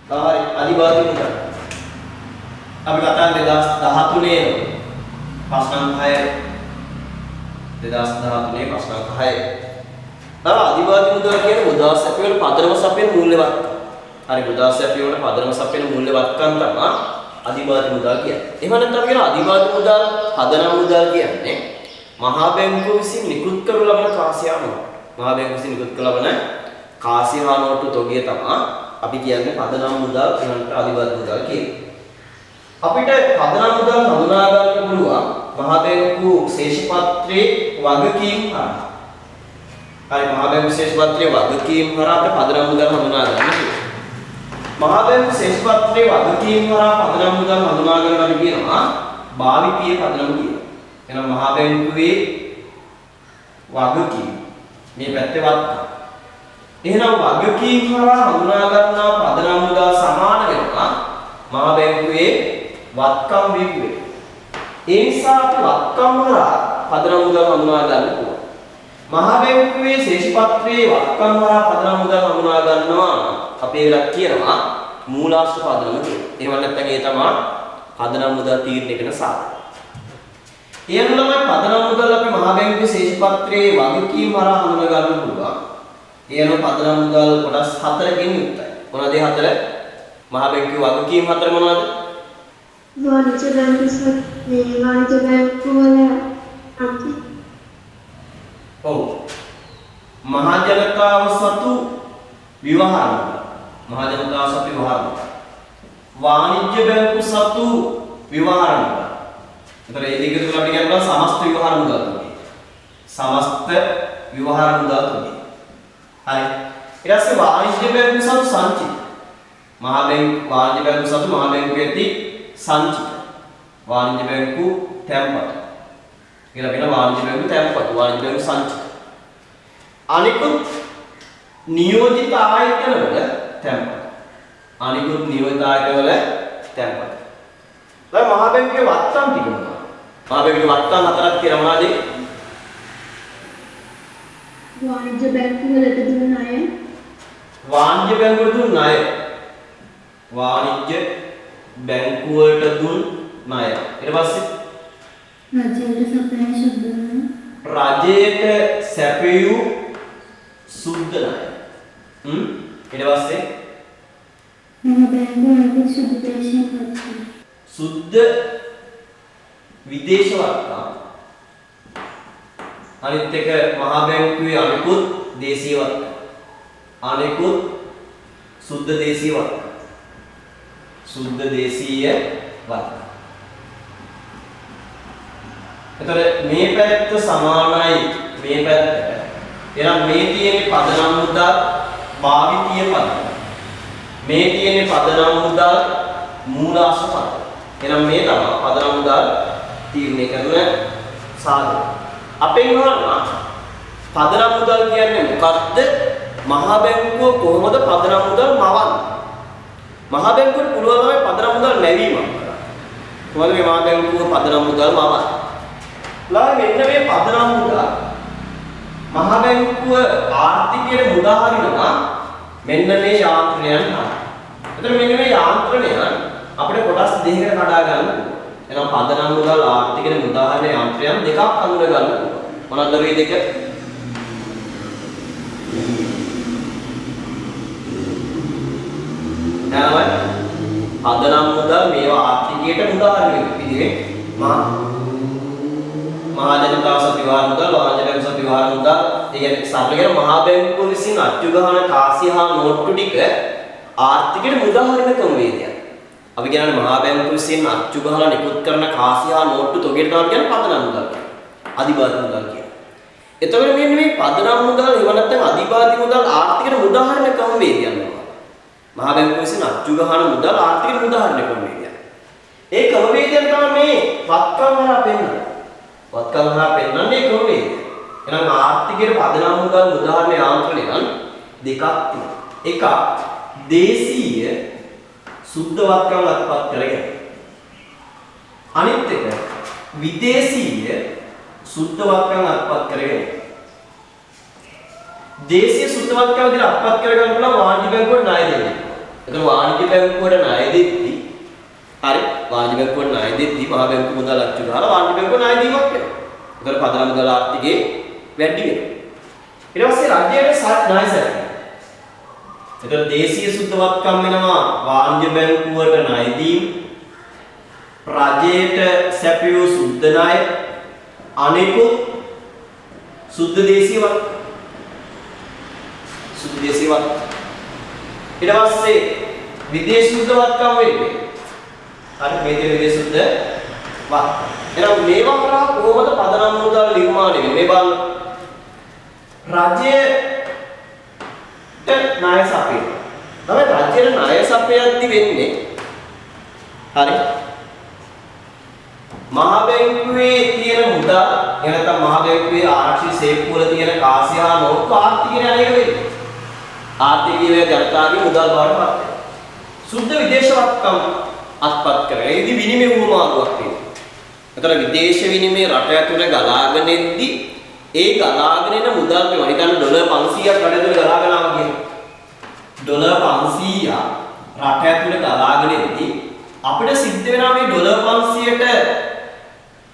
හරි අධිබාධි මුදල්. අපි කතා 2013 ප්‍රශ්න 6 2013 ප්‍රශ්න 6. අධිබාධි මුදල් කියන්නේ මුදල් සැපයීමේ පදනම සපයන මූල්‍යවත්. හරි මුදල් සැපයීමේ පදනම සපයන මූල්‍යවත්කම් තමයි අධිබාධි මුදල් කියන්නේ. එහෙම නැත්නම් කියන අධිබාධි මුදල් පදනම මුදල් කියන්නේ මහා බැංකුව විසින් නිකුත් කරනු ලබන කාසියා නෝට්ටු. මහා බැංකුව විසින් නිකුත් කරන ලබන කාසියා නෝට්ටු තොගය තමයි අපි කියන්නේ පදනම මුදල් ඊළඟට අධිබාධි මුදල් කියන්නේ. අපිට පදනම මුදල් හඳුනා ගන්න පුළුවන් මහා බැංකුව ශේෂපත්‍රයේ වගකීම් හරහා. හරි මහා බැංකුව ශේෂපත්‍රයේ වගකීම් හරහා අපිට පදනම මුදල් හඳුනා ගන්න පුළුවන්. මහා බැංකුව ශේෂපත්‍රයේ වගකීම් හරහා පදනම මුදල් හඳුනා ගන්නවට කියනවා භාවිතීය පදනම කියලා. එහෙනම් මහා බැංකුවේ වගකීම් මේ පැත්තේ වත්කම්. එහෙනම් වගකීම් හරහා හඳුනා ගන්නා පදනම මුදල් සමාන වෙනවා මහා බැංකුවේ වත්කම් බිඳුවේ. ඒ නිසා අපි වත්කම් හරහා පදනම මුදල් හඳුනා ගන්න පුළුවන්. මහා බැංකුවේ ශේෂපත්‍රයේ වත්කම් හරහා පදනම මුදල් හඳුනා ගන්නවා අපි ඒකට කියනවා මූලාශ්‍ර පදනම කියලා. එහෙම නැත්නම් ඒ තමයි පදනම මුදල් තීරණය කරන සාධක. ඊළඟ ළමයි පදනම මුදල් අපි මහා බැංකුවේ ශේෂපත්‍රයේ වගකීම් හරහා හඳුනා ගන්න පුළුවන්. ඊළඟ පදනම මුදල් කොටස් 4කින් යුක්තයි. මොනවද ඒ 4? මහා බැංකුවේ වගකීම් 4 මොනවද? वाणिज्य बैंक वල අන්ති ඔව් මහා ජනතාව සතු විවහාර මහා ජනතාව සතු විවහාර වාණිජ්‍ය බැංකු සතු විවහාර මුදල්. ඒතර ඒ දෙක තුල අපි කියනවා සමස්ත විවහාර මුදල් තුනේ. සමස්ත විවහාර මුදල් තුනේ. හරි. ඊට පස්සේ වාණිජ්‍ය බැංකු සතු සංචිත. මහා බැංකු වාණිජ්‍ය බැංකු සතු මහා බැංකුවේ ඇති සංචිත. වාණිජ්‍ය බැංකු තැන්පත්. කියලා වෙන වාණිජ්‍ය බැංකු තැන්පත් වාණිජ්‍ය බැංකු සංචිත. අනිකුත් නියෝජිත ආයතන වල තැන්පත්. අනිකුත් නියෝජිත ආයතන වල තැන්පත්. දැන් මහා බැංකුවේ වත්කම් ටික මොනවද? මහා බැංකුවේ වත්කම් හතරක් කියලා මොනවද? वाणिज्य बैंक වලට දුන්න ණය වාණිජ්‍ය බැංකුවට දුන්න ණය. වාණිජ්‍ය බැංකුවට දුන් ණය. ඊට පස්සේ රජයට සැපයූ සුද්ධ ණය. ඊට පස්සේ සුද්ධ විදේශ වත්කම්. අනිත් එක මහා බැංකුවේ අනිකුත් දේශීය වත්කම්. අනිකුත් සුද්ධ දේශීය වත්කම්. සුද්ධ දේශීය වත්කම්. එතකොට මේ පැත්ත සමානයි මේ පැත්තට. එහෙනම් මේ තියෙන්නේ පදනම් මුදල් භාවිතීය පදනම්. මේ තියෙන්නේ පදනම් මුදල් මූලාශ්‍ර පදනම්. එහෙනම් මේ තමයි පදනම් මුදල් තීරණය කරන සාධක. අපෙන් අහනවා පදනම් මුදල් කියන්නේ මොකක්ද? මහා බැංකුව කොහොමද පදනම් මුදල් මවන්නේ? මහා බැංකුවට පුළුවන් නම් පදනම් මුදල් නැවීමක් කරන්න. කොහොමද මේ මහා බැංකුව පදනම් මුදල් මවන්නේ? ලා මෙන්න මේ පදනම් මුදල් මහා බැංකුව ආර්ථිකයට මුදා හරිනවා මෙන්න මේ යාන්ත්‍රණයන් හරහා. එතකොට මෙන්න මේ යාන්ත්‍රණයන් අපිට කොටස් දෙකකට කඩා ගන්න පුළුවන්. එහෙනම් පදනම් මුදල් ආර්ථිකයට මුදා හරින යාන්ත්‍රණයන් දෙකක් හඳුනා ගන්න පුළුවන්. මොනවද මේ දෙක? නෑනවයි පදනම් මුදල් මේවා ආර්ථිකයට මුදා හරින විදිහේ මහා ජනතාව සතු විවහාර මුදල් වාණිජ්‍ය බැංකු සතු විවහාර මුදල් ඒ කියන්නේ සරල කියන මහා බැංකුව විසින් අච්චු ගහන කාසිය හා නෝට්ටු ටික ආර්ථිකයට මුදා හරින ක්‍රමවේදයක්. අපි කියන්නේ මහා බැංකුව විසින් අච්චු ගහලා නිකුත් කරන කාසිය හා නෝට්ටු තොගයට තමයි කියන්නේ පදනම් මුදල් කියන්නේ. අධිබාධි මුදල් කියන්නේ. එතකොට මෙන්න මේ පදනම් මුදල් එහෙම නැත්නම් අධිබාධි මුදල් ආර්ථිකයට මුදා හරින ක්‍රමවේදයක් නවා. මහා බැංකුව විසින් අච්චු ගහන මුදල් ආර්ථිකයට මුදා හරින ක්‍රමවේදයක්. ඒ ක්‍රමවේදයෙන් තමයි මේ වත්කම් හරහා පෙන්නන්නේ. වත්කම් හරහා පෙන්වන්නේ ක්‍රමවේදය. එහෙනම් ආර්ථිකයේ පදනම් මුදල් උදාහරණ යාන්ත්‍රණයන් දෙකක් තියෙනවා. එකක් දේශීය සුද්ධ වත්කම් අත්පත් කරගෙන. අනිත් එක විදේශීය සුද්ධ වත්කම් අත්පත් කරගෙන. දේශීය සුද්ධ වත්කම් විදිහට අත්පත් කරගන්න පුළුවන් වාණිජ්‍ය බැංකුවට ණය දෙන්න. එතකොට වාණිජ්‍ය බැංකුවට ණය දෙද්දී හරි වාණිජ්‍ය බැංකුවට ණය දෙද්දී මහා බැංකුව මුදල් අච්චු ගහලා වාණිජ්‍ය බැංකුව ණය දීමක් වෙනවා. එතකොට පදනම් මුදල් ආර්ථිකේ වැඩි වෙනවා. ඊට පස්සේ රජයට ණය සැලකෙනවා. එතකොට දේශීය සුද්ධවත්කම් වෙනවා වාණිජ්‍ය බැංකුවට ණය දීම, රජයට සැපයූ සුද්ධ ණය, අනෙකුත් සුද්ධ දේශීය වත්කම්. සුද්ධ දේශීය වත්කම්. ඊට පස්සේ විදේශ සුද්ධවත්කම් වෙන්නේ. හරි මේ දේ විදේශ සුද්ධ වත්කම්. එහෙනම් මේවා කරා කොහොමද පදනම් මුදල් නිර්මාණය වෙන්නේ? මේ බලන්න. රජයට ණය සපයන. තමයි රජයට ණය සපයද්දි වෙන්නේ. හරි. මහා බැංකුවේ තියෙන මුදල් එනතම් මහා බැංකුවේ ආරක්ෂිත සේප්පු වල තියෙන කාසිය හා නෝට්ටු ආර්ථිකයට අනේක වෙන්නේ. ආර්ථිකීය ජනතාවගේ මුදල් බවට පත් වෙනවා. සුද්ධ විදේශ වත්කම් අත්පත් කරගෙන ඒදි විනිමය වුමාරුවක් තියෙනවා. එතන විදේශ විනිමය රට ඇතුලේ ගලාගෙන එද්දී ඒ ගලාගෙන එන මුදල් මේ වනිකන් ඩොලර් 500ක් රට ඇතුලේ ගලාගෙන ආවා කියන්නේ. ඩොලර් 500ක් රට ඇතුලේ ගලාගෙන එද්දී අපිට සිද්ධ වෙනවා මේ ඩොලර් 500ට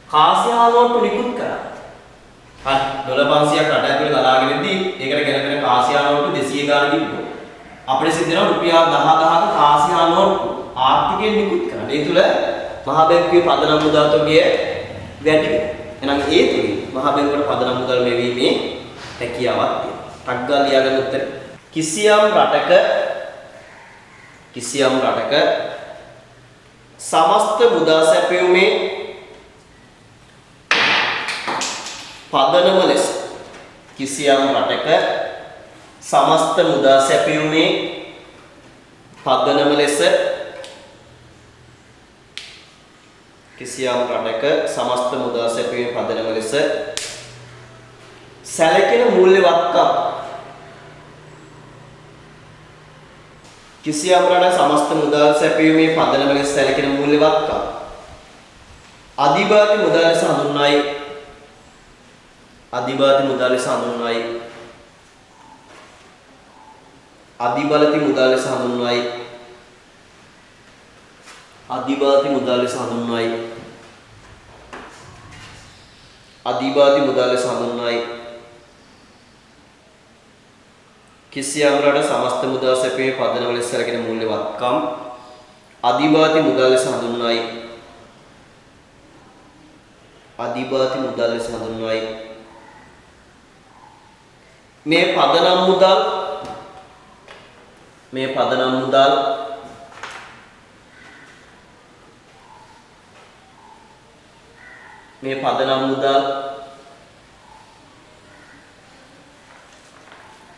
කාසියා නෝට්ටු නිකුත් කරා. හරි ඩොලර් 500ක් රට ඇතුලේ ගලාගෙන එද්දී ඒකට ගැලපෙන කාසියා නෝට්ටු 200 ගානක් තිබ්බා. අපිට සිද්ධ වෙනවා රුපියල් 10,000ක කාසියා නෝට්ටු ආර්ථිකයෙන් නිකුත් කරා. ඒ තුල මහා බැංකුවේ පදනම් මුදල් තොගය වැඩි වෙනවා. එහෙනම් ඒ තුලින් මහා බැංකුවට පදනම් මුදල් මෙවීමේ හැකියාවක් තියෙනවා. ටක් ගාලා ලියාගන්න උත්තර. කිසියම් රටක සමස්ත මුදල් සැපයීමේ පදනම ලෙස කිසියම් රටක සමස්ත මුදල් සැපයීමේ පදනම ලෙස කිසියම් රටක සමස්ත මුදල් සැපයීමේ පදනම ලෙස සැලකෙන මූල්‍ය වත්කම් කිසියම් රටක සමස්ත මුදල් සැපයීමේ පදනම ලෙස සැලකෙන මූල්‍ය වත්කම් අධිබාධි මුදල් ලෙස හඳුන්වයි. අධිබාධි මුදල් ලෙස හඳුන්වයි. අධිබලති මුදල් ලෙස හඳුන්වයි. අධිබාධි මුදල් ලෙස හඳුන්වයි. අධිබාධි මුදල් ලෙස හඳුන්වයි. කිසියම් රටක සමස්ත මුදල් සැපයීමේ පදනම ලෙස සැලකෙන මූල්‍ය වත්කම් අධිබාධි මුදල් ලෙස හඳුන්වයි. අධිබාධි මුදල් ලෙස හඳුන්වයි. මේ පදනම් මුදල් මේ පදනම් මුදල් මේ පදනම් මුදල්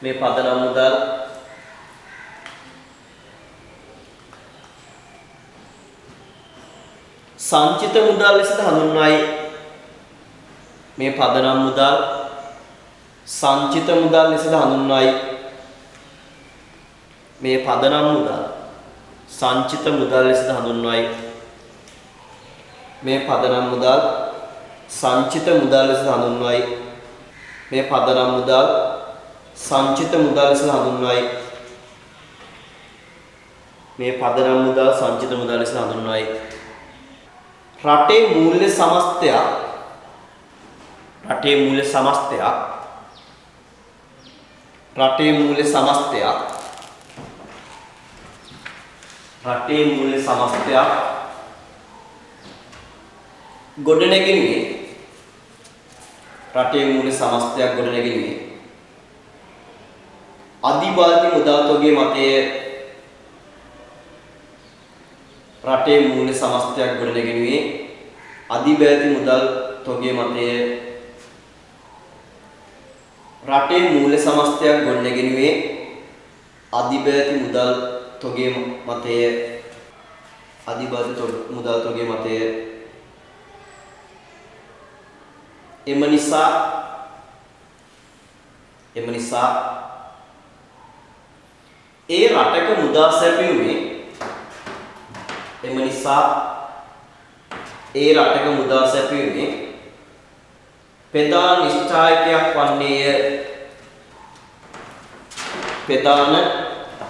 මේ පදනම් මුදල් සංචිත මුදල් ලෙසද හඳුන්වයි. මේ පදනම් මුදල් සංචිත මුදල් ලෙසද හඳුන්වයි. මේ පදනම් මුදල් සංචිත මුදල් ලෙසද හඳුන්වයි. මේ පදනම් මුදල් සංචිත මුදල් ලෙසද හඳුන්වයි. මේ පදනම් මුදල් සංචිත මුදල් ලෙසද හඳුන්වයි. මේ පදනම් මුදල් සංචිත මුදල් ලෙසද හඳුන්වයි. රටේ මූල්‍ය සමස්තයක් රටේ මූල්‍ය සමස්තයක් රටේ මූල්‍ය සමස්තයක් රටේ මූල්‍ය සමස්තයක් ගොඩනැගෙන්නේ රටේ මූල්‍ය සමස්තයක් ගොඩනැගෙන්නේ අධිබාධි මුදල් තොගයේ මතය. රටේ මූල්‍ය සමස්තයක් ගොඩනැගෙන්නේ අධිබාධි මුදල් තොගයේ මතය. රටේ මූල්‍ය සමස්තයක් ගොඩනැගෙන්නේ අධිබාධි මුදල් තොගයේ මතය. අධිබාධි මුදල් තොගයේ මතය. එම නිසා ඒ රටක මුදල් සැපයීමේ ප්‍රධාන නිශ්චායකයක් වන්නේය. ප්‍රධාන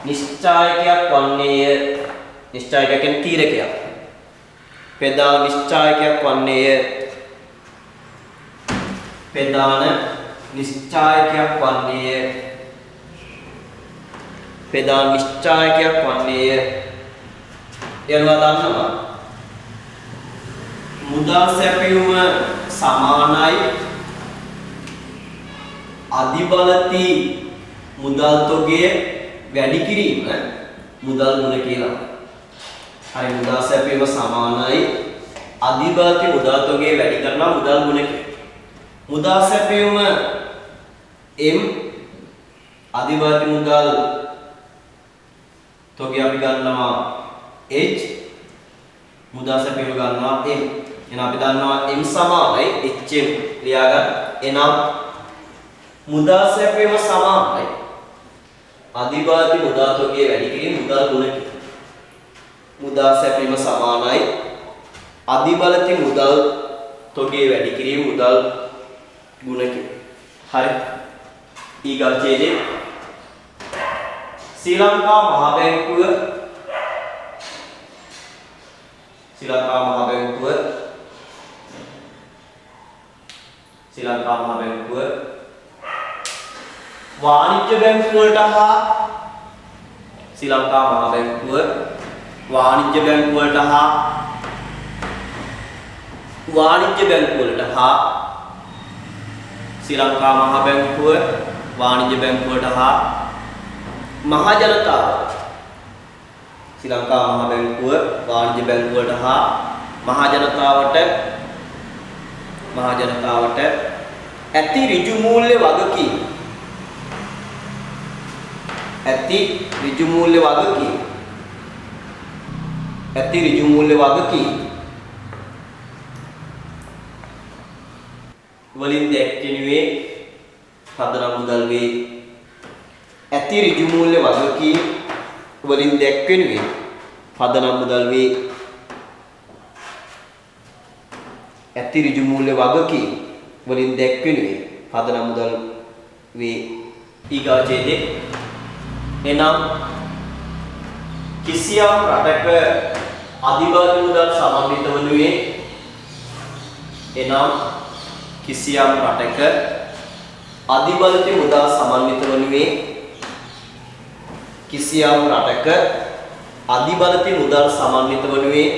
නිශ්චායකයක් වන්නේය. නිශ්චායකයක් කියන්නේ තීරකයක්. ප්‍රධාන නිශ්චායකයක් වන්නේය. ප්‍රධාන නිශ්චායකයක් වන්නේය. ප්‍රධාන නිශ්චායකයක් වන්නේය. යනවා දන්නවා. මුදල් සැපයුම සමානයි අධිබලති මුදල් තොගය වැඩි කිරීම මුදල් ගුණ කියලා. හරි මුදල් සැපයුම සමානයි අධිබලති මුදල් තොගය වැඩි කරනවා මුදල් ගුණ කියලා. මුදල් සැපයුම m අධිබලති මුදල් තොගය අපි ගන්නවා h මුදල් සැපයුම ගන්නවා m. එහෙනම් අපි දන්නවා m සමානයි hm ලියාගන්න. එනම් මුදල් සැපයීම සමානයි අධිබලති මුදල් තොගය වැඩි කිරීම මුදල් ගුණ කියලා. මුදල් සැපයීම සමානයි අධිබලති මුදල් තොගය වැඩි කිරීම මුදල් ගුණ කියලා. හරි. ඊගල් ඡේදයේ ශ්‍රී ලංකා මහ බැංකුව ශ්‍රී ලංකා මහ බැංකුව වාණිජ්‍ය බැංකුව වලට හා ශ්‍රී ලංකා මහ බැංකුව වාණිජ්‍ය බැංකුව වලට හා ශ්‍රී ලංකා මහ බැංකුව වාණිජ්‍ය බැංකුව වලට හා මහ ජනතාව ශ්‍රී ලංකා මහ බැංකුව වාණිජ්‍ය බැංකුව වලට හා මහ ජනතාවට ඇති ඍජු මූල්‍ය වගකීම් වලින් දැක්වෙනුයේ පදනම් මුදල් වේ. ඇති ඍජු මූල්‍ය වගකීම් වලින් දැක්වෙනුයේ පදනම් මුදල් වේ. ඇති ඍජු මූල්‍ය වගකීම් වලින් දැක්වෙනුයේ පදනම් මුදල් වේ. ඊගා ඡේදයේ එනම් කිසියම් රටක අධිබලති මුදල් සමන්විත වනුයේ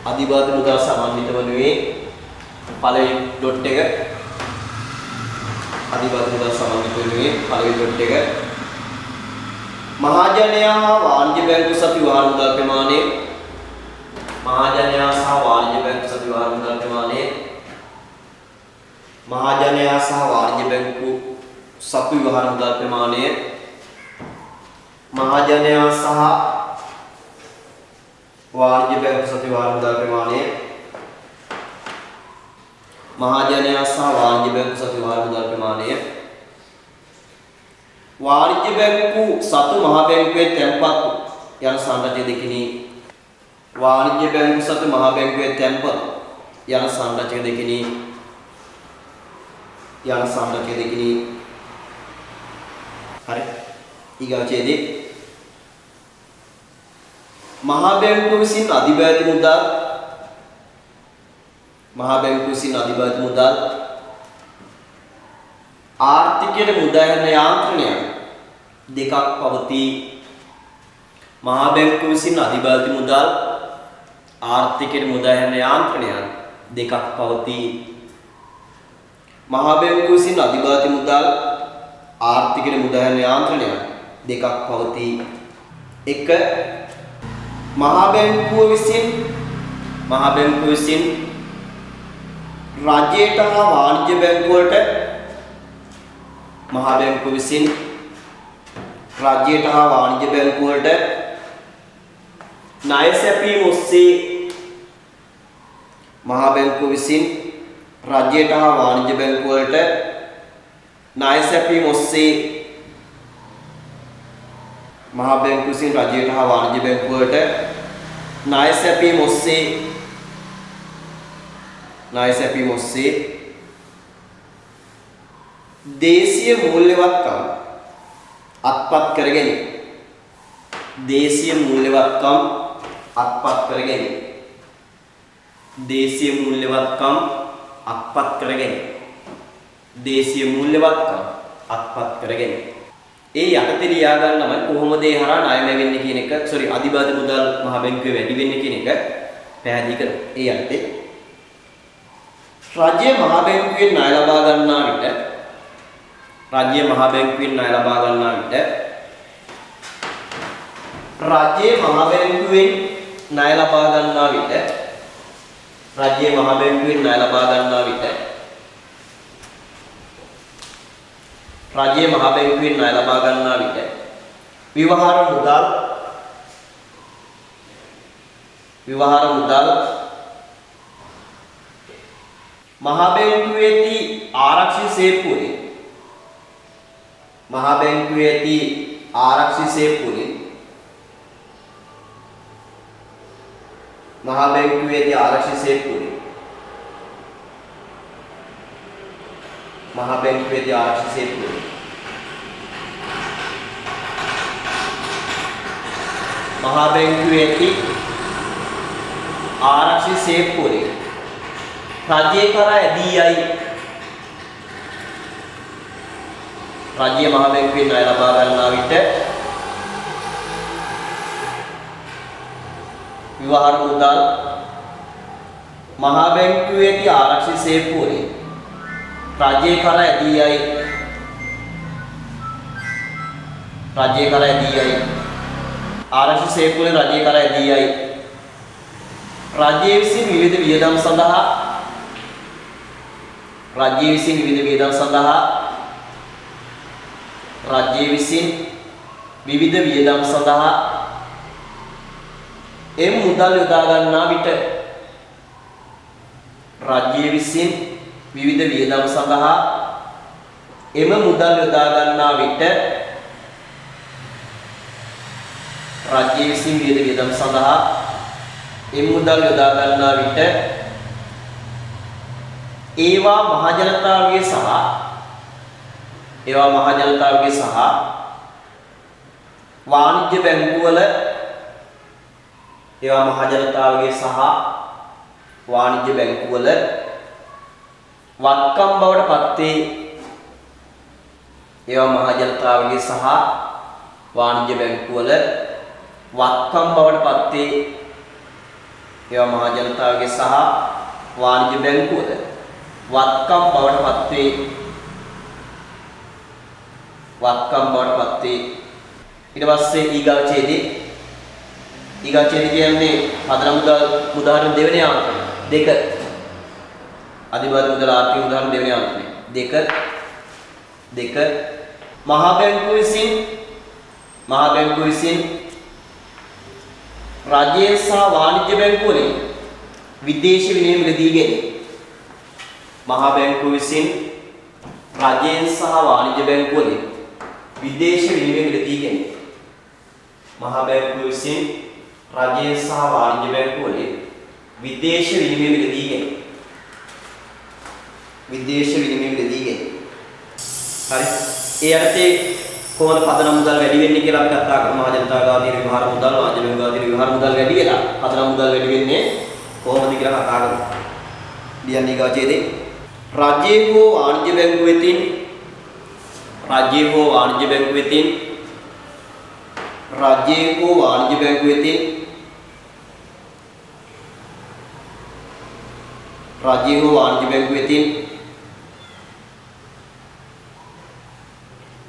අධිබලති මුදල් සමන්විත වනුයේ පළවෙනි ඩොට් එක අධිබලති මුදල් සමන්විත වනුයේ පළවෙනි ඩොට් එක මහජනයා හා වාණිජ්‍ය බැංකු සතු විවහාර මුදල් ප්‍රමාණය මහජනයා සහ වාණිජ්‍ය බැංකු සතු විවහාර මුදල් ප්‍රමාණය මහජනයා සහ වාණිජ්‍ය බැංකු සතු විවහාර මුදල් ප්‍රමාණය මහජනයා සහ වාණිජ්‍ය බැංකු සතු විවහාර මුදල් ප්‍රමාණය මහජනයා සහ වාණිජ්‍ය බැංකු සතු විවහාර මුදල් ප්‍රමාණය වාණිජ්‍ය බැංකු සතු මහ බැංකුවේ තැන්පත් යන සංරචන දෙකිනි. වාණිජ්‍ය බැංකු සතු මහ බැංකුවේ තැන්පත් යන සංරචන දෙකිනි. හරි. ඊගා ඡේදයේ මහ බැංකුව විසින් අධිබලති මුදල් ආර්ථිකයට මුදායන යාන්ත්‍රණය දෙකක් පවතී. මහ බැංකුව විසින් අධිබලති මුදල් ආර්ථිකයට මුදායන යාන්ත්‍රණයන් දෙකක් පවතී. මහ බැංකුව විසින් අධිබලති මුදල් ආර්ථිකයට මුදායන යාන්ත්‍රණයන් දෙකක් පවතී. 1. මහ බැංකුව විසින් රජයට හා වාණිජ්‍ය බැංකුවලට මහ බැංකුව විසින් රජයට හා වාණිජ්‍ය බැංකුවලට ණය සැපීම ඔස්සේ මහ බැංකුව විසින් රජයට හා වාණිජ්‍ය බැංකුවලට ණය සැපීම ඔස්සේ මහ බැංකුව විසින් රජයට හා වාණිජ්‍ය බැංකුවලට ණය සැපීම ඔස්සේ දේශීය මූල්‍යවත්කම් අත්පත් කර ගැනීම දේශීය මූල්‍යවත්කම් අත්පත් කර ගැනීම. දේශීය මූල්‍යවත්කම් අත්පත් කර ගැනීම. දේශීය මූල්‍යවත්කම් අත්පත් කර ගැනීම. ඒ යටතේ ලියා ගන්නම කොහොමද ඒ හරහා ණය වෙන්නේ කියන එක අධිබාධ මුදල් මහ බැංකුවේ වැඩි වෙන්නේ කියන එක පැහැදිලි කරනවා. ඒ යටතේ රාජ්‍ය මහ බැංකුවෙන් ණය ලබා ගන්නා විට රාජ්‍ය මහ බැංකුවෙන් ණය ලබා ගන්නා විට රාජ්‍ය මහ බැංකුවෙන් ණය ලබා ගන්නා විට රාජ්‍ය මහ බැංකුවෙන් ණය ලබා ගන්නා විට රාජ්‍ය මහ බැංකුවෙන් ණය ලබා ගන්නා විට විවහාර මුදල් මහ බැංකුවේදී ආරක්ෂිත සේප්පුවලින් මහ බැංකුවේදී ආරක්ෂිත සේප්පුවලින් මහ බැංකුවේදී ආරක්ෂිත සේප්පුවලින් මහ බැංකුවේදී ආරක්ෂිත සේප්පුවලින් මහ බැංකුවේදී ආරක්ෂිත සේප්පුවලින් රාජ්‍ය කරා ඇදී යයි රාජ්‍ය මහ බැංකුවෙන් ණය ලබා ගන්නා විට විවහාර මුදල් මහ බැංකුවේදී ආරක්ෂිත සේප්පුවලින් රාජ්‍ය කරා ඇදී යයි රාජ්‍ය කරා ඇදී යයි ආරක්ෂිත සේප්පුවලින් රාජ්‍ය කරා ඇදී යයි රාජ්‍ය විසින් විවිධ වියදම් සඳහා රාජ්‍ය විසින් විවිධ වියදම් සඳහා රාජ්‍ය විසින් විවිධ වියදම් සඳහා එම් මුදල් යොදා ගන්නා විට රාජ්‍ය විසින් විවිධ වියදම් සඳහා එම මුදල් යොදා ගන්නා විට රාජ්‍ය විසින් විවිධ වියදම් සඳහා එම් මුදල් යොදා ගන්නා විට ඒවා මහ ජනතාවගේ සහ වාණිජ්‍ය බැංකුවල වත්කම් බවට පත් වේ වත්කම් බවට පත් වේ ඊට පස්සේ ඊගා ඡේදය කියන්නේ පදනම් මුදල් උදාහරණ දෙවෙනි ආන්තරය 2 අධිබාධ මුදල් ආර්ථික උදාහරණ දෙවෙනි ආන්තරය 2 මහ බැංකුව විසින් රාජ්‍ය සහ වාණිජ්‍ය බැංකුව වලින් විදේශ විනිමය මිලදී ගැනීම මහ බැංකුව විසින් රාජ්‍ය සහ වාණිජ්‍ය බැංකුව වලින් විදේශ විනිමය මිලදී ගැනීම මහ බැංකුව විසින් රාජ්‍ය සහ වාණිජ්‍ය බැංකුව වලින් විදේශ විනිමය මිලදී ගැනීම හරි ඒ යටතේ කොහොමද පදනම් මුදල් වැඩි වෙන්නේ කියලා අපි කතා කරමු මහ ජනතාව ගාව තියෙන විවහාර මුදල් වාණිජ්‍ය බැංකුව ගාව තියෙන විවහාර මුදල් වැඩි වෙලා පදනම් මුදල් වැඩි වෙන්නේ කොහොමද කියලා කතා කරමු ලියන්නේ ගාව ඡේදේ රාජ්‍ය හෝ වාණිජ්‍ය බැංකුව වෙතින්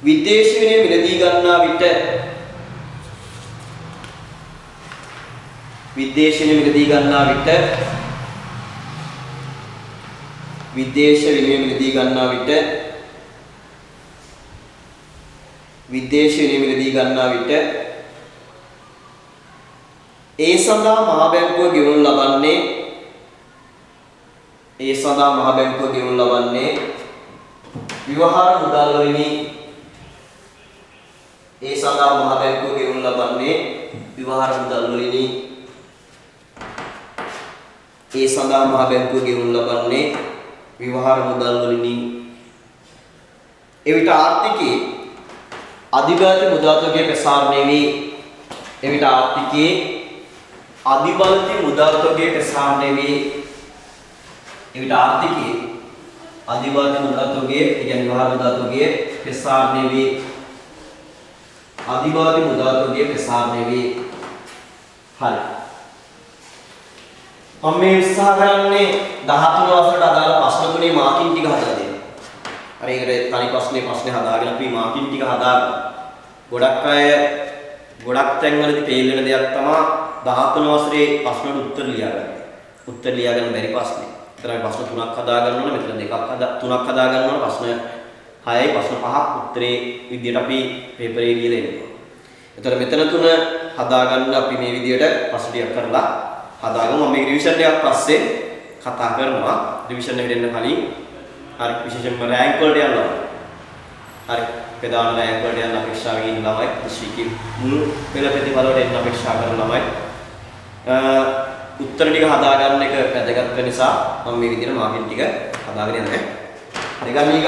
විදේශ විනිමය මිලදී ගන්නා විට විදේශ විනිමය මිලදී ගන්නා විට ඒ සඳහා මහ බැංකුව ගෙවනු ලබන්නේ විවහාර මුදල් වලිනි එවිට ආර්ථිකයේ අධිබාධ මුදල් තොගයේ ප්‍රසාරණය වේ එවිට ආර්ථිකයේ අධිබලති මුදල් තොගයේ ප්‍රසාරණය වේ. එවිට ආර්ථිකයේ අධිබලති මුදල් තොගයේ කියන්නේ වහල් මුදල් තොගයේ ප්‍රසාරණය වේ. අධිබලති මුදල් තොගයේ ප්‍රසාරණය වේ. හරි. මම මේ උත්සාහ කරන්නේ 13 වසරට අදාළ ප්‍රශ්න තුනේ මාකින් ටික හදලා දෙන්න. හරි ඒකට තනි ප්‍රශ්නේ හදාගෙන අපි මාකින් ටික හදාගන්න. ගොඩක් අය ගොඩක් තැන්වලදී ෆේල් වෙන දෙයක් තමයි 13 වසරේ ප්‍රශ්නවලට උත්තර ලියාගන්න. උත්තර ලියාගන්න බැරි ප්‍රශ්නේ. ඒතරයි ප්‍රශ්න 3ක් හදාගන්න ඕන. මෙතන 3ක් හදාගන්න ඕන. ප්‍රශ්න 6යි ප්‍රශ්න 5ක් උත්තරේ විදියට අපි පේපරේ ලියලා එනවා. ඒතර මෙතන 3 හදාගන්න අපි මේ විදියට ප්‍රශ්න ටිකක් කරලා හදාගමු. මම මේ රිවිෂන් එකක් පස්සේ කතා කරනවා. රිවිෂන් එකට එන්න කලින් හරි විශේෂයෙන්ම රෑන්ක් වලට යනවා. හරි ප්‍රධාන රෑන්ක් වලට යන අපේක්ෂාවෙන් ඉන්න ළමයි ශ්‍රීකී මුළු පෙළ ප්‍රතිඵල වලට එන්න අපේක්ෂා කරන ළමයි උත්තර ටික හදාගන්න එක වැදගත් වෙන නිසා මම මේ විදිහට මාකින් ටික හදාගෙන යනවා. හරි ගන්න ඊග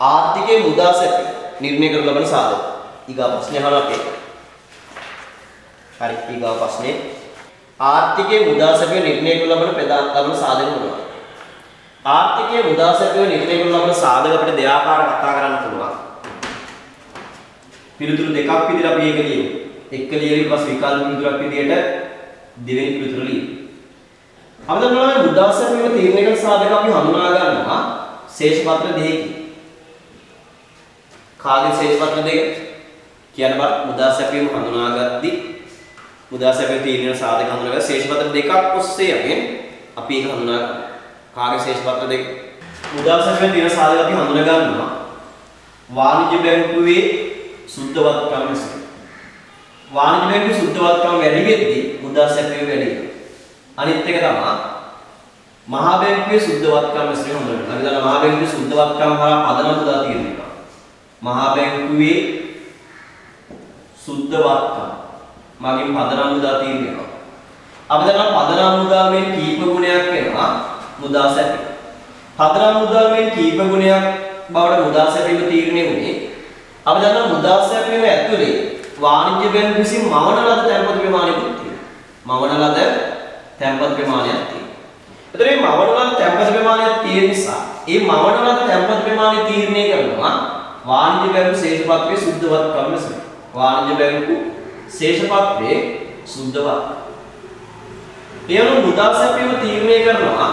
ආර්ථිකයේ මුදා සැප නිර්ණය කරන ලබන සාධක. ඊගා ප්‍රශ්නේ අහලා අපේ. හරි ඊගා ප්‍රශ්නේ ආර්ථිකයේ මුදා සැප නිර්ණය කරන ලබන ප්‍රධාන සාධක මොනවාද? ආර්ථිකයේ මුදා සැප නිර්ණය කරන ලබන සාධක අපිට දෙආකාර කතා කරන්න පුළුවන්. පිළිතුරු දෙකක් විදිහට අපි ඒක ලියමු. එක්ක ලියලා ඊට පස්සේ විකල්ප පිළිතුරක් විදිහට දෙවෙනි පිළිතුර ලියමු. අපි දන්නවා මුදා සැප තීරණය කරන සාධක අපි හඳුනා ගන්නවා ශේෂපත්‍ර දෙකකින්. කාගේ ශේෂපත්‍ර දෙක? කියන බර මුදා සැපීම හඳුනාගද්දී මුදා සැපීම තීරණ සාධක හඳුනාගන්න ශේෂපත්‍ර දෙකක් ඔස්සේ අපි ඒක හඳුනා ගන්නවා. කාගේ ශේෂපත්‍ර දෙක? මුදා සැපීම තීරණ සාධක අපි හඳුනා ගන්නවා වාණිජ්‍ය බැංකුවේ සුද්ධවත්කම නිසා. වාණිජ්‍ය බැංකුවේ සුද්ධවත්කම වැඩි වෙද්දී මුදා සැපීම වැඩි වෙනවා. අනිත් එක තමයි මහා බැංකුවේ සුද්ධවත්කම නිසා හඳුනගන්න. අපි දන්නවා මහා බැංකුවේ සුද්ධවත්කම හරහා පදනම පුදා තියෙනවා. මහා බැංකුවේ සුද්ධවත්කම මගින් පදනම් මුදා තියෙනවා. අපි දන්නවා පදනම් මුදාවෙන් කීප ගුණයක් වෙනවා මුදා සැපීම. පදනම් මුදාවෙන් කීප ගුණයක් බවට මුදා සැපීම තීරණය වුණේ. අපි දන්නවා මුදා සැපීම ඇතුලේ වාණිජ්‍ය බැංකුව විසින් මවන ලද තැන්පත් ප්‍රමාණයකුත් තියෙනවා. මවන ලද තැන්පත් ප්‍රමාණයක් තියෙනවා. ඒතර මේ මවන ලද තැන්පත් ප්‍රමාණයක් තියෙන නිසා මේ මවන ලද තැන්පත් ප්‍රමාණය තීරණය කරනවා වාණිජ්‍ය බැංකුව ශේෂපත්‍රයේ සුද්ධවත්කම නිසා. වාණිජ්‍ය බැංකුව ශේෂපත්‍රයේ සුද්ධවත්කම. එයන මුදා සැපීම තීරණය කරනවා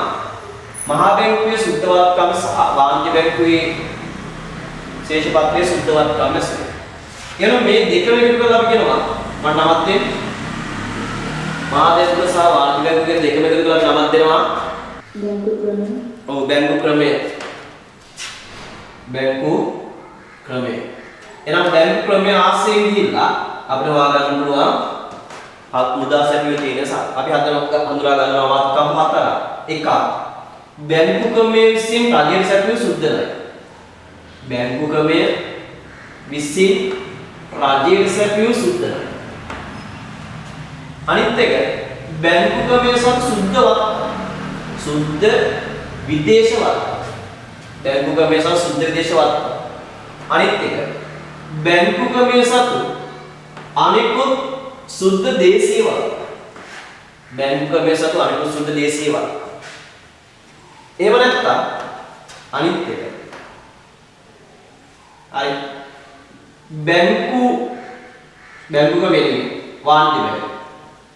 මහා බැංකුවේ සුද්ධවත්කම සහ වාණිජ්‍ය බැංකුවේ ශේෂපත්‍රයේ සුද්ධවත්කම නිසා. එයන මේ දෙකම එකතු කරලා අපි කියනවා මම නමක් දෙන්න. මහා බැංකුව සහ වාණිජ්‍ය බැංකුවේ දෙකම එකතු කරලා නමක් දෙනවා. බැංකු ක්‍රමය. ඔව් බැංකු ක්‍රමය. බැංකු ක්‍රමය. එහෙනම් බැංකු ක්‍රමය ආශ්‍රයෙන් ගිහිල්ලා අපිට හොයාගන්න පුළුවන් මුදා සැපීමේ තියෙන සාධක. අපි හඳුනා ගන්නවා මාතෘකම් හතරක්. එකක් බැංකු ක්‍රමය විසින් රජයේ සැපයීම සුද්ධ නැහැ. බැංකු ක්‍රමය විසින් රජයේ සැපයීම සුද්ධ නැහැ. අනිත් එක බැංකු ක්‍රමය සහ සුද්ධවත් සුද්ධ විදේශවත්. බැංකු ක්‍රමය සහ සුද්ධ විදේශවත්. අනිත් එක බැංකු ක්‍රමය සතු අනිකුත් සුද්ධ දේශීයවත්. බැංකු ක්‍රමය සතු අනිකුත් සුද්ධ දේශීයවත්. එහෙම නැත්නම් අනිත් එක හරි බැංකු ක්‍රමයේ වාණිජ්‍ය බැංකු.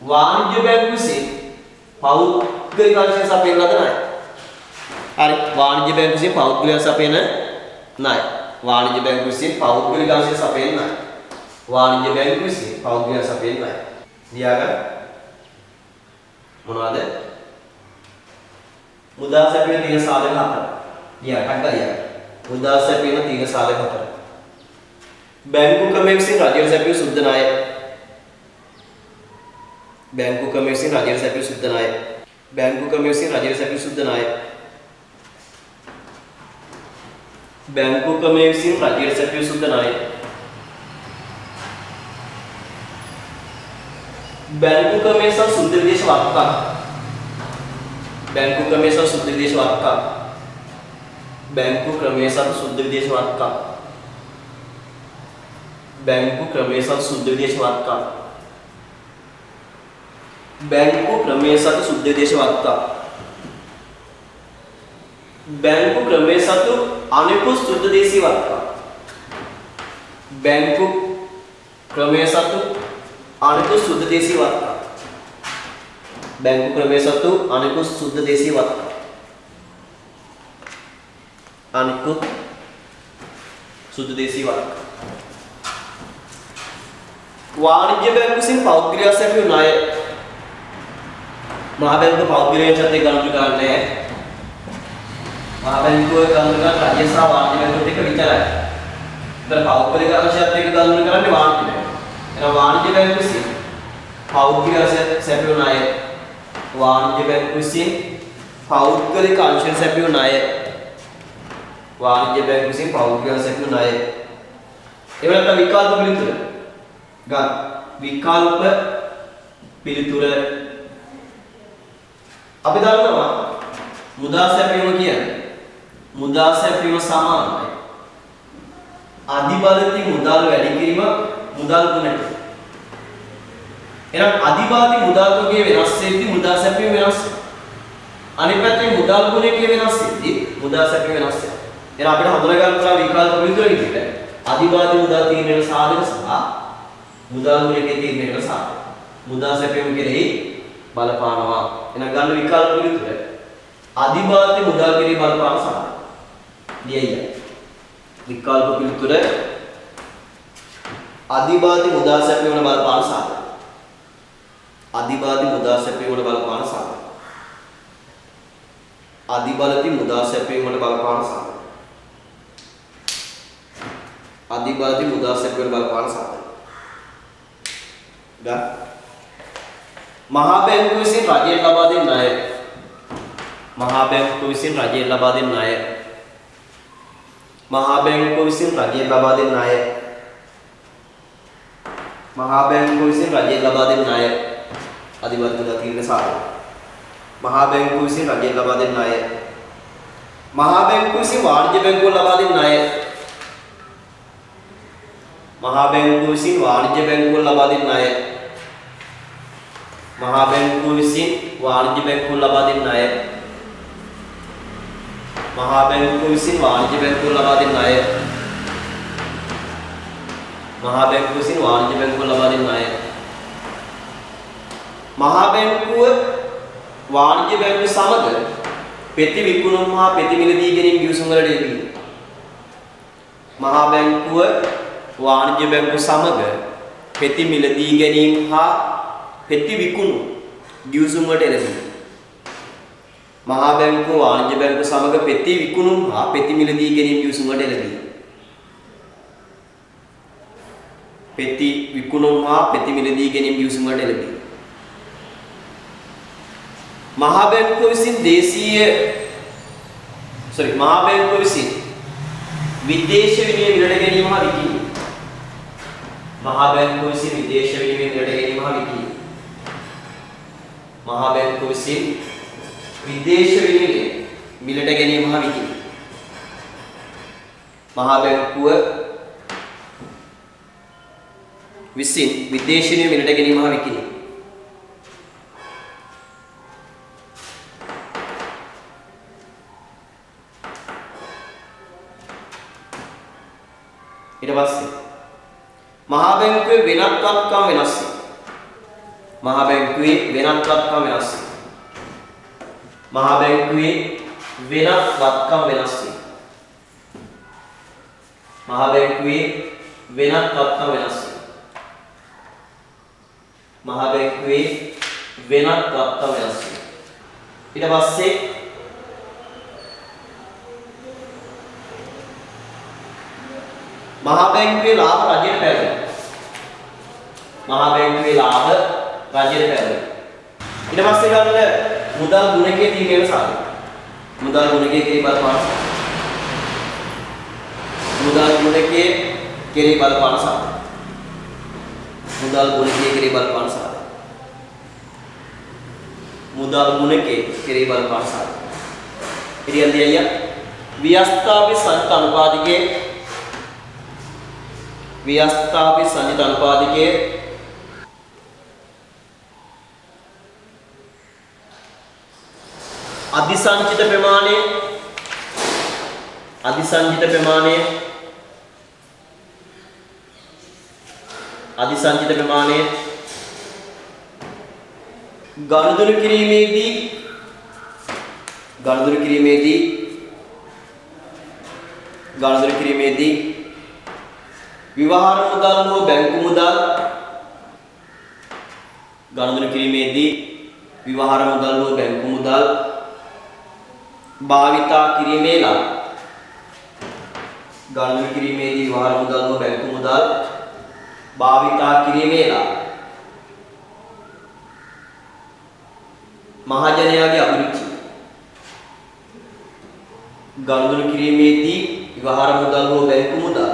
වාණිජ්‍ය බැංකු විසින් පෞද්ගලික අංශය සපයන ලද ණය. හරි වාණිජ්‍ය බැංකු විසින් පෞද්ගලික සපයන ණය. වාණිජ්‍ය බැංකු විසින් පෞද්ගලික අංශය සපයන ණය. වාණිජ්‍ය බැංකු විසින් පෞද්ගලික සපයන ණය. ලියාගන්න මොනවද? මුදා සැපීම තියෙන සාධක හතර. ලියා. මුදා සැපීම තියෙන සාධක හතර. බැංකු ක්‍රමයේ විසින් රජයේ සැපයීම සුද්ධ ණය. බැංකු ක්‍රමයේ විසින් රජයේ සැපයීම සුද්ධ ණය. බැංකු ක්‍රමයේ විසින් රජයේ සැපයීම සුද්ධ ණය. බැංකු ක්‍රමයේ විසින් රජයේ සැපයීම සුද්ධ ණය. බැංකු ක්‍රමයේ සහ සුද්ධ විදේශ වත්කම්. බැංකු ක්‍රමයේ සහ සුද්ධ විදේශ වත්කම්. බැංකු ක්‍රමයේ සහ සුද්ධ විදේශ වත්කම්. බැංකු ක්‍රමයේ සතු සුද්ධ විදේශ වත්කම්. බැංකු ක්‍රමයේ සතු සුද්ධ විදේශ වත්කම්. බැංකු ක්‍රමයේ සතු අනිකුත් සුද්ධ දේශීය වත්කම්. බැංකු ක්‍රමයේ සතු අනිකුත් සුද්ධ දේශීය වත්කම්. බැංකු ක්‍රමයේ සතු අනිකුත් සුද්ධ දේශීය වත්කම්. අනිකුත් සුද්ධ දේශීය වත්කම්. වාණිජ්‍ය බැංකු විසින් පෞද්ගලිකව සැපයූ ණය මහා බැංකුව පෞද්ගලිකයන් සත්‍ය ගණන් කරන්නේ මහා බැංකුව ගණන් කරන රාජ්‍ය සහ වාණිජ්‍ය බැංකුවත් එක්ක විතරයි. ඒතර පෞද්ගලික අංශයත් එක්ක ගණන් කරන්නේ වාණිජ්‍ය බැංකුව. එහෙනම් වාණිජ්‍ය බැංකුව විසින් පෞද්ගලිකව සැපයූ ණය වාණිජ්‍ය බැංකුව විසින් පෞද්ගලික අංශයෙන් සැපයූ ණය වාණිජ්‍ය බැංකුව විසින් පෞද්ගලිකව සැපයූ ණය ඒ වෙනත විකල්ප පිළිතුර ගන්න විකල්ප පිළිතුර අපි දන්නවා මුදා සැපයීම කියන්නේ මුදා සැපයීම සමානයි අධිබලති මුදල් වැඩි කිරීම මුදල් ගුණයට. එහෙනම් අධිබලති මුදල් තුගේ වෙනස් වෙද්දී මුදා සැපයීම වෙනස් වෙනවා. අනිත් පැත්තේ මුදල් ගුණයේ වෙනස් වෙද්දී මුදා සැපයීම වෙනස් වෙනවා. එහෙනම් අපිට හඳුනා ගන්න පුළුවන් විකල්ප පිළිතුර විදිහට අධිබලති මුදල් තීරණයට සාධක සහ මුදල් ගුණයේ තීරණයට සාධක. මුදා සැපයීම කෙරෙහි බලපානවා. එහෙනම් ගන්න විකල්ප පිළිතුර අධිබාධි මුදල් කෙරෙහි බලපාන සාධක. ලියයි. විකල්ප පිළිතුර අධිබාධි මුදල් සැපයීම වල බලපාන සාධක. අධිබාධි මුදල් සැපයීම වල බලපාන සාධක. අධිබලති මුදල් සැපයීම වල බලපාන සාධක. අධිබාධි මුදල් සැපයීම වල බලපාන සාධක. ගන්න මහා බැංකුව විසින් රජයෙන් ලබා දෙන ණය මහා බැංකුව විසින් රජයෙන් ලබා දෙන ණය මහා බැංකුව විසින් රජයෙන් ලබා දෙන ණය මහා බැංකුව විසින් රජයෙන් ලබා දෙන ණය අධිබලති මුදල් තීරණ සාධක. මහා බැංකුව විසින් රජයෙන් ලබා දෙන ණය මහා බැංකුව විසින් වාණිජ්‍ය බැංකුව ලබා දෙන ණය මහා බැංකුව විසින් වාණිජ්‍ය බැංකුව ලබා දෙන ණය මහා බැංකුව විසින් වාණිජ්‍ය බැංකුව ලබා දෙන ණය මහා බැංකුව විසින් වාණිජ්‍ය බැංකුව ලබා දෙන ණය මහා බැංකුව විසින් වාණිජ්‍ය බැංකුව ලබා දෙන ණය මහා බැංකුව වාණිජ්‍ය බැංකුව සමග පෙති විකුණුම් හා පෙති මිලදී ගැනීම ගිවිසුම් වලට යෙදී මහා බැංකුව වාණිජ්‍ය බැංකුව සමග පෙති මිලදී ගැනීම හා පෙති විකුණුම් ගිවිසුම් වලට එළඹී මහා බැංකුව වාණිජ්‍ය බැංකුව සමග පෙති විකුණුම් හා පෙති මිලදී ගැනීම ගිවිසුම් වලට එළඹී පෙති විකුණුම් හා පෙති මිලදී ගැනීම ගිවිසුම් වලට එළඹී මහා බැංකුව විසින් මහා බැංකුව විසින් විදේශ විනිමය මිලට ගැනීම හා විකිණීම මහා බැංකුව විසින් විදේශ විනිමය මිලට ගැනීම හා විකිණීම මහා බැංකුව විසින් විදේශ විනිමය මිලට ගැනීම හා විකිණීම මහා බැංකුව විසින් විදේශ විනිමය මිලට ගැනීම හා විකිණීම ඊට පස්සේ මහා බැංකුවේ වෙනත් වත්කම් වෙනස් වේ. මහා බැංකුවේ වෙනත් වත්කම් වෙනස් වේ. මහා බැංකුවේ වෙනත් වත්කම් වෙනස් වේ. මහා බැංකුවේ වෙනත් වත්කම් වෙනස් වේ. මහා බැංකුවේ වෙනත් වත්කම් වෙනස් වේ. ඊට පස්සේ මහා බැංකුවේ ලාභ රජයට පැවරෙනවා. මහා බැංකුවේ ලාභ රජයට පැවරෙනවා. ඊට පස්සේ ගන්න මුදල් ගුණකයේ තීරණය සාධක. මුදල් ගුණකයේ කෙරෙහි බලපාන සාධක. මුදල් ගුණකයේ කෙරෙහි බලපාන සාධක. මුදල් ගුණකයේ කෙරෙහි බලපාන සාධක. මුදල් ගුණකයේ කෙරෙහි බලපාන සාධක. ඉතින් අයියා ව්‍යස්ථාපි සංඛ්‍යා අනුපාතිකයේ වියස්ථාපි සංජිත අනුපාදිකයේ අධිසංචිත ප්‍රමාණය ගනුදෙනු කිරීමේදී විවහාර මුදල් හෝ බැංකු මුදල් භාවිතා කිරීමේ මහජනයාගේ අභිරුචි ගනුදෙනු කිරීමේදී විවහාර මුදල් හෝ බැංකු මුදල්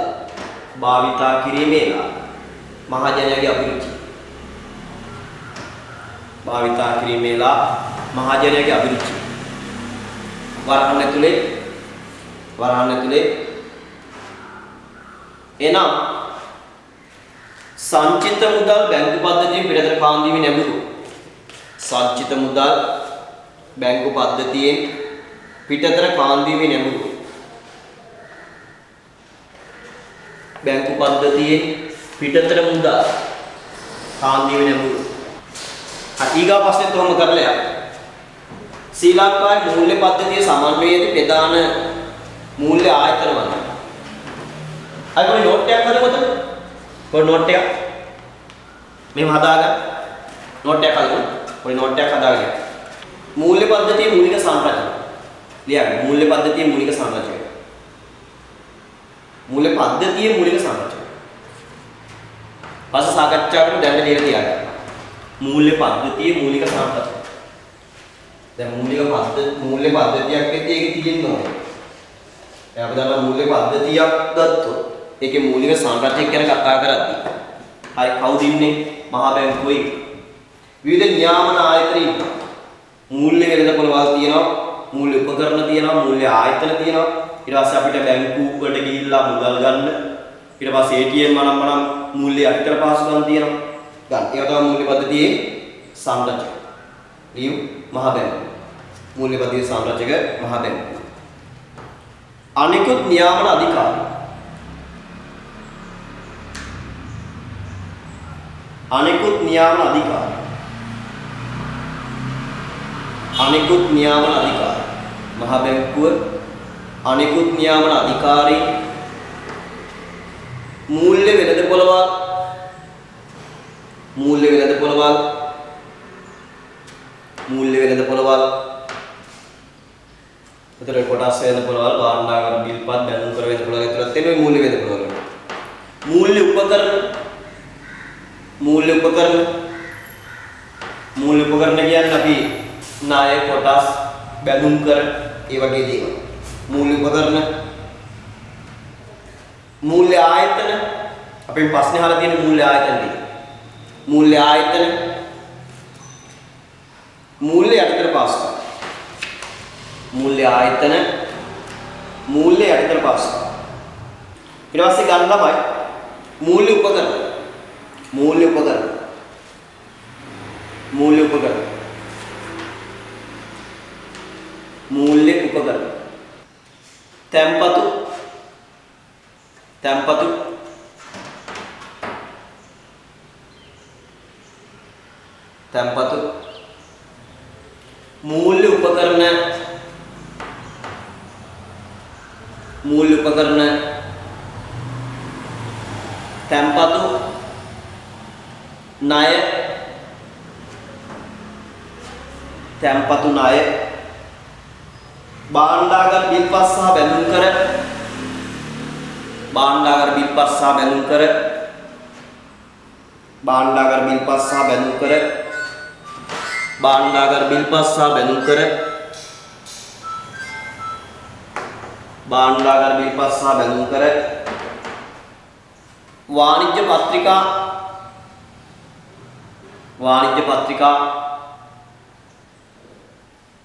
භාවිතා කිරීමේ මහජනයාගේ අභිරුචි වරහන් ඇතුලේ එනම් සංචිත මුදල් බැංකු පද්ධතියෙන් පිටතට කාන්දීමේ නැඹුරු ඊගා ප්‍රශ්නේ තෝරන කරලා යන්න. ශ්‍රී ලංකාවේ මූල්‍ය පද්ධතිය සමන්වයේදී ප්‍රධාන මූල්‍ය ආයතන වන. අය පොඩි නෝට් එකක් හදමුද? පොඩි නෝට් එකක්. මෙහෙම හදාගන්න. නෝට් එකක් හදමු. පොඩි නෝට් එකක් හදාගන්න. මූල්‍ය පද්ධතියේ මූලික සංරචන. ලියන්න. මූල්‍ය පද්ධතියේ මූලික සංරචන. පස්ස සාකච්ඡාවකට දැන් ලියලා තියන්න. මූල්‍ය පද්ධතියේ මූලික සංරචන. දැන් මූල්‍ය පද්ධතියක් ඇත්තේ ඒකේ තියෙන්න ඕනේ. දැන් අපි දන්නා මූල්‍ය පද්ධතියක් ගත්තොත් ඒකේ මූලික සංරචනයක් ගැන කතා කරද්දී හරි කවුද ඉන්නේ? මහා බැංකුවේ විවිධ නියාමන ආයතන ඉන්නවා. මූල්‍ය වෙළඳපොළවල් තියෙනවා, මූල්‍ය උපකරණ තියෙනවා, මූල්‍ය ආයතන තියෙනවා. ඊට පස්සේ අපිට බැංකු වලට ගිහිල්ලා මුදල් ගන්න. ඊට පස්සේ ATM මනම් මූල්‍ය අතර පහසුකම් තියෙනවා. ගන්න. ඒක තමයි මූල්‍ය පද්ධතියේ සංරචක. ලියු මහා බැංකුව. මූල්‍ය පද්ධතියේ සංරචක මහා බැංකුව. අනිකුත් නියාමන අධිකාරී. අනිකුත් නියාමන අධිකාරී. මහා බැංකුව අනිකුත් නියාමන අධිකාරී මූල්‍ය වෙළඳපොළවල් උතර කොටස් වෙළඳපොළවල් භාණ්ඩාගාර බිල්පත් බැඳුම් කර වෙළඳපොළවල් ඇතුළත් වෙන මූල්‍ය වෙළඳපොළවල්. මූල්‍ය උපකරණ කියන්නේ අපි ණය කොටස් බැඳුම් කර ඒ වගේ දේවල්. මූල්‍ය උපකරණ. මූල්‍ය ආයතන අපේ ප්‍රශ්නේ අහලා තියෙන මූල්‍ය ආයතන ටික. මූල්‍ය යටිතර පාස්කම්. මූල්‍ය යටිතර පාස්කම්. ඊට පස්සේ ගන්න තමයි මූල්‍ය උපකරණ. තැන්පතු මූල්‍ය උපකරණ තැන්පතු ණය භාණ්ඩාගාර බිල්පත් සහ බැඳුම් කර භාණ්ඩාගාර බිල්පත් සහ බැඳුම් කර භාණ්ඩාගාර බිල්පත් සහ බැඳුම් කර භාණ්ඩාගාර බිල්පත් සහ බැඳුම් කර භාණ්ඩාගාර බිල්පත් සහ බැඳුම් කර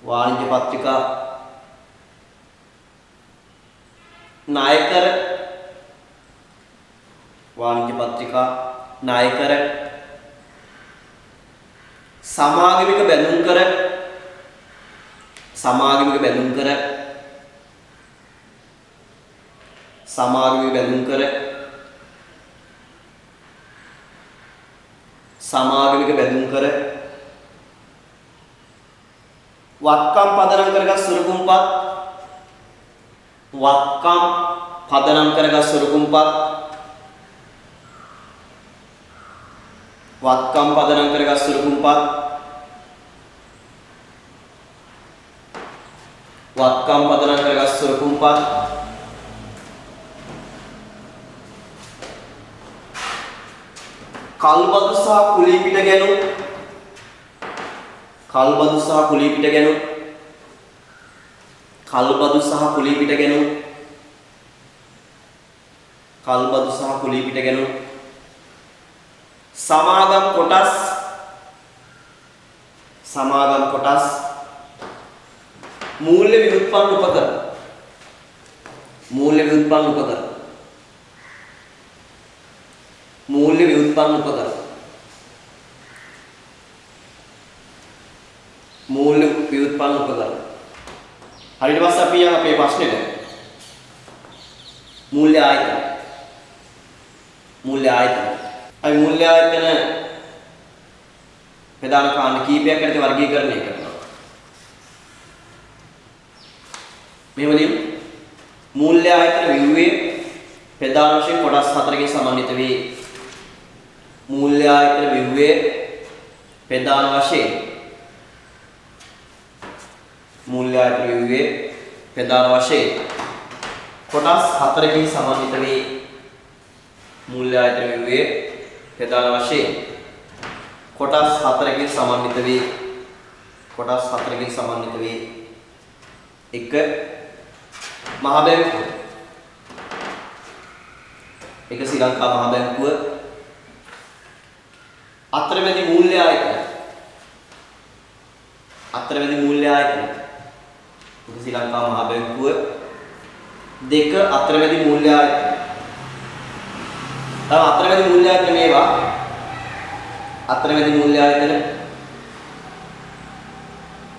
වාණිජ්‍ය පත්‍රිකා ණයකර වාණිජ්‍ය පත්‍රිකා ණය කර සමාගමික බැඳුම් කර සමාගමික බැඳුම් කර සමාගමික බැඳුම් කර සමාගමික බැඳුම් කර වත්කම් පදනම් කරගත් සුරුකුම්පත් වත්කම් පදනම් කරගත් සුරුකුම්පත් වත්කම් පදනම් කරගත් සුරුකුම්පත් වත්කම් පදනම් කරගත් සුරුකුම්පත් කල්බදු සහ කුලී පිට ගැනුම් කල්බදු සහ කුලී පිට ගැනුම් කල්බදු සහ කුලී පිට ගැනුම් කල්බදු සහ කුලී පිට ගැනුම් සමාගම් කොටස් මූල්‍ය ව්‍යුත්පන්න උපකරණ මූල්‍ය ව්‍යුත්පන්න උපකරණ මූල්‍ය ව්‍යුත්පන්න උපකරණ මූල්‍ය ව්‍යුත්පන්න උපකරණ හරියට පස්සේ අපි යන අපේ ප්‍රශ්නෙට මූල්‍ය ආයතන අපි මූල්‍ය ආයතන ප්‍රධාන කාණ්ඩ කීපයක් ඇති වර්ගීකරණය කරනවා මෙහෙම ලියමු මූල්‍ය ආයතන ව්‍යුහයේ ප්‍රධාන වශයෙන් කොටස් හතරකින් සමන්විත වේ මූල්‍ය ආයතන ව්‍යුහයේ ප්‍රධාන වශයෙන් මූල්‍ය ආයතන ව්‍යුහයේ ප්‍රධාන වශයෙන් කොටස් හතරකින් සමන්විත වේ මූල්‍ය ආයතන ව්‍යුහයේ ප්‍රධාන වශයෙන් කොටස් හතරකින් සමන්විත වේ කොටස් හතරකින් සමන්විත වේ 1 මහ බැංකුව 1 ශ්‍රී ලංකා මහ බැංකුව අතරමැදි මූල්‍ය ආයතන අතරමැදි මූල්‍ය ආයතන 1 ශ්‍රී ලංකා මහ බැංකුව 2 අතරමැදි මූල්‍ය ආයතන තව අතරමැදි මූල්‍ය ආයතන මේවා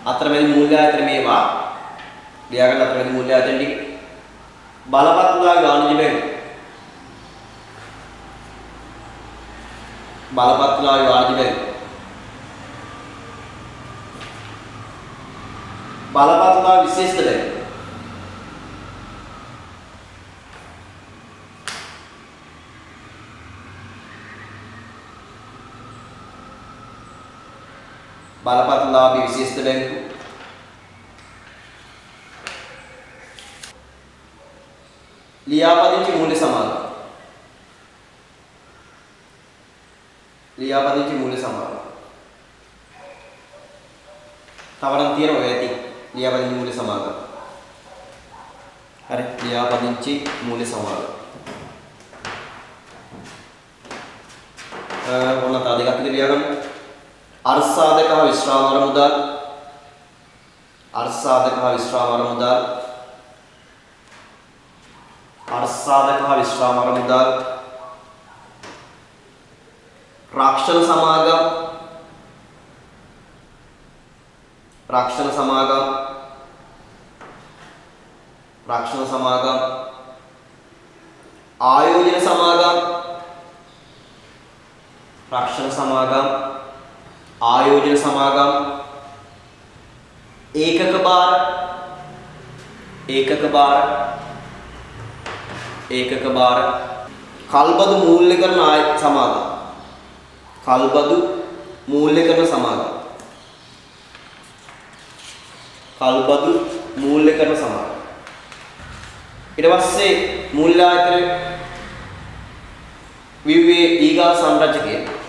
අතරමැදි මූල්‍ය ආයතන මේවා ලියාගන්න අතරමැදි මූල්‍ය ආයතන ටික බලපත්‍රාගේ වාණිජ්‍ය බැංකුව බලපත්‍රාගේ වාණිජ්‍ය බැංකුව බලපත්‍රා විශේෂ බැංකුව බලපත්‍රලාභී විශේෂ බැංකුව ලියාපදිංචි මූල්‍ය සමාගම තවරන් තියෙනවා ඔය ඇති ලියාපදිංචි මූල්‍ය සමාගම හරි ලියාපදිංචි මූල්‍ය සමාගම ඔන්න තව දෙකක් විතර ලියා ගන්න අර්ථසාධක හා විශ්‍රාම අරමුදල් අර්ථසාධක හා විශ්‍රාම අරමුදල් අර්ථසාධක හා විශ්‍රාම අරමුදල් රක්ෂණ සමාගම් ආයෝජන සමාගම් රක්ෂණ සමාගම් ආයෝජන සමාගම් ඒකක භාර කල්බදු මූල්‍යකරණ සමාගම් කල්බදු මූල්‍යකරණ සමාගම් ඊට පස්සේ මූල්‍ය ආයතන විවිධ ඊගා සංරචකය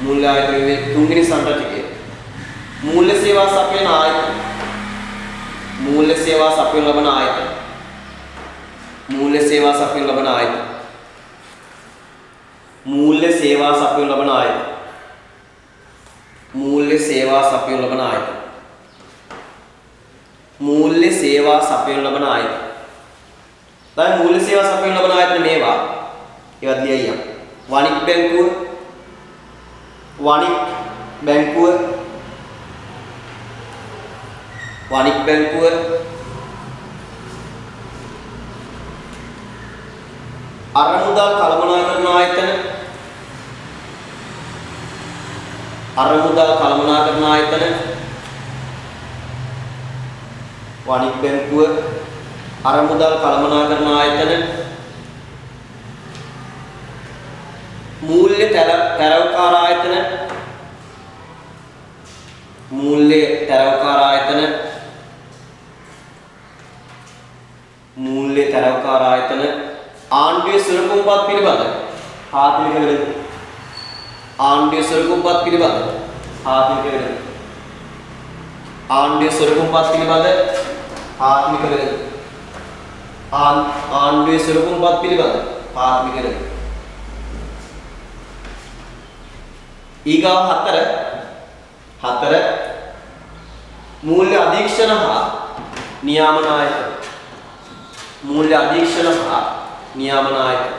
මූල්‍ය ආයතන විවිධ තුන්වෙනි සංරචකය මූල්‍ය සේවා සපයන ආයතන මූල්‍ය සේවා සපයන ලබන ආයතන මූල්‍ය සේවා සපයන ලබන ආයතන මූල්‍ය සේවා සපයන ලබන ආයතන මූල්‍ය සේවා සපයන ලබන ආයතන මූල්‍ය සේවා සපයන ලබන ආයතන දැන් මූල්‍ය සේවා සපයන ලබන ආයතන මේවා ඒවත් ලියයියා. වණික් බැංකුව වණික් බැංකුව වණික් බැංකුව අරමුදල් කළමනාකරණ ආයතන අරමුදල් කළමනාකරණ ආයතන වණික් බැංකුව අරමුදල් කළමනාකරණ ආයතන මූල්‍ය තැරවකාර ආයතන මූල්‍ය තැරවකාර ආයතන මූල්‍ය තැරවකාර ආයතන ආණ්ඩුවේ සුරකුම්පත් පිළිබඳ ආර්ථික වෙළඳ ආණ්ඩුවේ සුරකුම්පත් පිළිබඳ ආර්ථික වෙළඳ ආණ්ඩුවේ සුරකුම්පත් පිළිබඳ ආත්මික වෙළඳ ආණ්ඩුවේ සුරකුම්පත් පිළිබඳ ආත්මික වෙළඳ ඊගාව 4 මූල්‍ය අධීක්ෂණ හා නියාමන ආයතන මූල්‍ය අධීක්ෂණ හා නියාමන ආයතන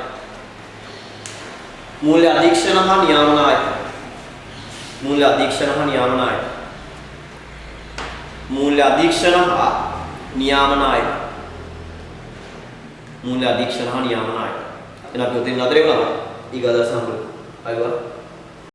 මූල්‍ය අධීක්ෂණ හා නියාමන ආයතන මූල්‍ය අධීක්ෂණ හා නියාමන ආයතන මූල්‍ය අධීක්ෂණ හා නියාමන ආයතන මූල්‍ය අධීක්ෂණ හා නියාමන ආයතන එන අපි උදේ නතර වෙනවා ඊගාදා සම්බන්ධ අයවා